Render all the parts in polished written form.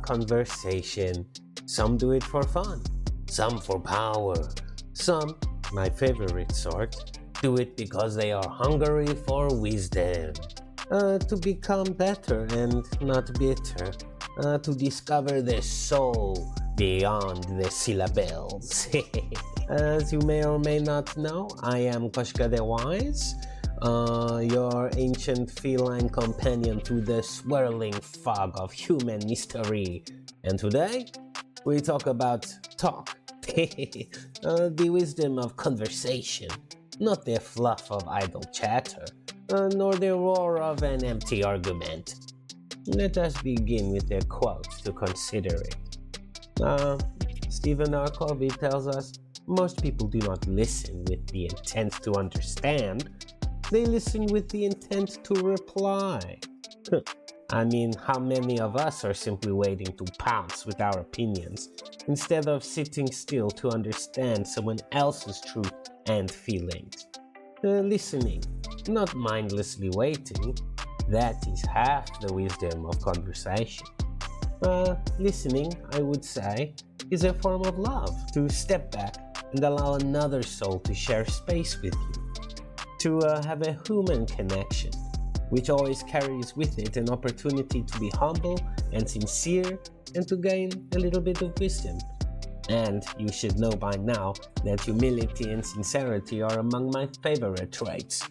Conversation. Some do it for fun, some for power, some, my favorite sort, do it because they are hungry for wisdom. To become better and not bitter. To discover the soul beyond the syllables. As you may or may not know, I am Koshka the Wise, your ancient feline companion through the swirling fog of human mystery. And today, we talk about talk, the wisdom of conversation, not the fluff of idle chatter, nor the roar of an empty argument. Let us begin with a quote to consider it. Stephen R. Covey tells us, most people do not listen with the intent to understand, they listen with the intent to reply. I mean, how many of us are simply waiting to pounce with our opinions, instead of sitting still to understand someone else's truth and feelings? Listening, not mindlessly waiting, that is half the wisdom of conversation. Listening, I would say, is a form of love, to step back and allow another soul to share space with you, to have a human connection, which always carries with it an opportunity to be humble and sincere and to gain a little bit of wisdom. And you should know by now that humility and sincerity are among my favorite traits.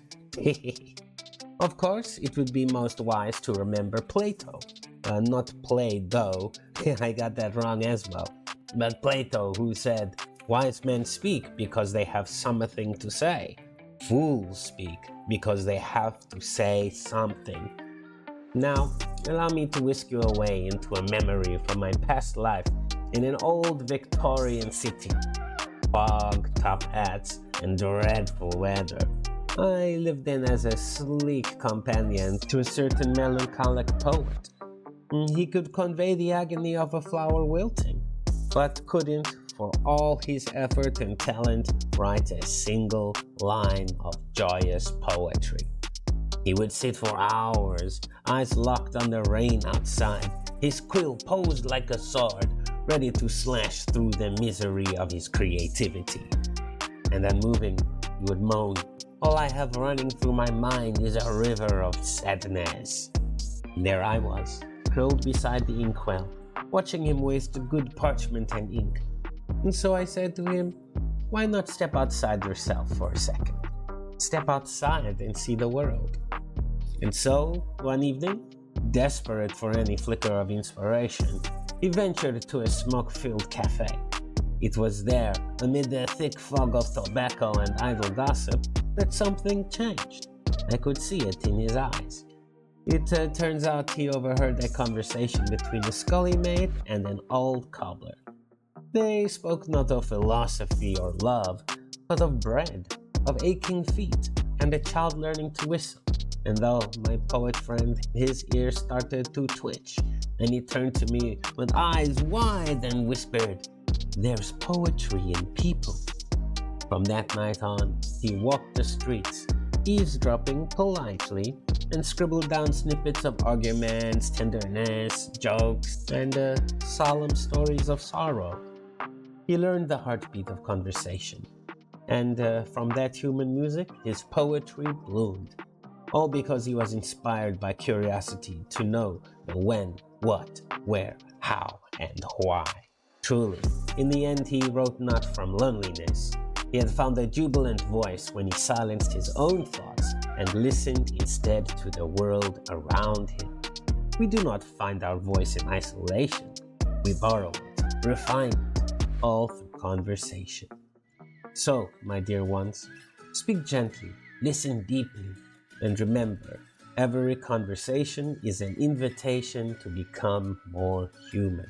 Of course, it would be most wise to remember Plato, not Play-Doh, I got that wrong as well, but Plato, who said, wise men speak because they have something to say. Fools speak because they have to say something. Now, allow me to whisk you away into a memory from my past life in an old Victorian city. Fog, top hats, and dreadful weather. I lived in as a sleek companion to a certain melancholic poet. He could convey the agony of a flower wilting, but couldn't, for all his effort and talent, write a single line of joyous poetry. He would sit for hours, eyes locked on the rain outside, his quill posed like a sword, ready to slash through the misery of his creativity. And unmoving, he would moan, all I have running through my mind is a river of sadness. There I was, curled beside the inkwell, watching him waste good parchment and ink. And so I said to him, why not step outside yourself for a second? Step outside and see the world. And so, one evening, desperate for any flicker of inspiration, he ventured to a smoke-filled cafe. It was there, amid the thick fog of tobacco and idle gossip, that something changed. I could see it in his eyes. It turns out he overheard a conversation between a scully maid and an old cobbler. They spoke not of philosophy or love, but of bread, of aching feet, and a child learning to whistle. And though my poet friend, his ears started to twitch, and he turned to me with eyes wide and whispered, there's poetry in people. From that night on, he walked the streets, eavesdropping politely, and scribbled down snippets of arguments, tenderness, jokes, and solemn stories of sorrow. He learned the heartbeat of conversation, and from that human music, his poetry bloomed. All because he was inspired by curiosity to know the when, what, where, how, and why. Truly, in the end he wrote not from loneliness. He had found a jubilant voice when he silenced his own thoughts and listened instead to the world around him. We do not find our voice in isolation. We borrow it, refine it, all through conversation. So, my dear ones, speak gently, listen deeply, and remember, every conversation is an invitation to become more human.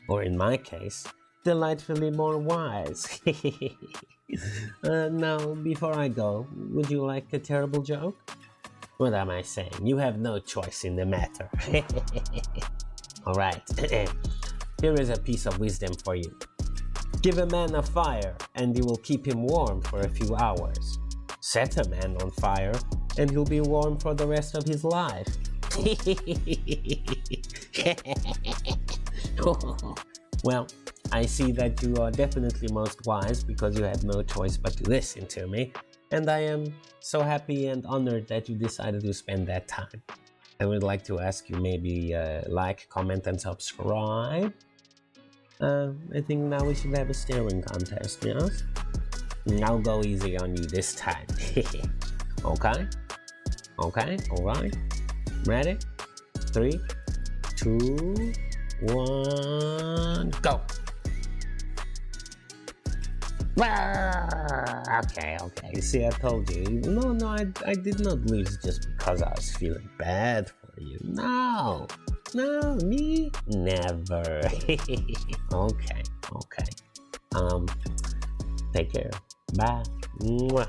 Or in my case, delightfully more wise. Now, before I go, would you like a terrible joke? What am I saying? You have no choice in the matter. Alright, here is a piece of wisdom for you. Give a man a fire, and you will keep him warm for a few hours. Set a man on fire, and he'll be warm for the rest of his life. Well, I see that you are definitely most wise because you had no choice but to listen to me, and I am so happy and honored that you decided to spend that time. I would like to ask you maybe like, comment, and subscribe. I think now we should have a staring contest, yes? I'll go easy on you this time. Okay? Okay, alright. Ready? 3, 2, 1, go! Okay. See, I told you. No, I did not lose just because I was feeling bad for you. No, me? Never. Okay. Take care. Bye. Mwah.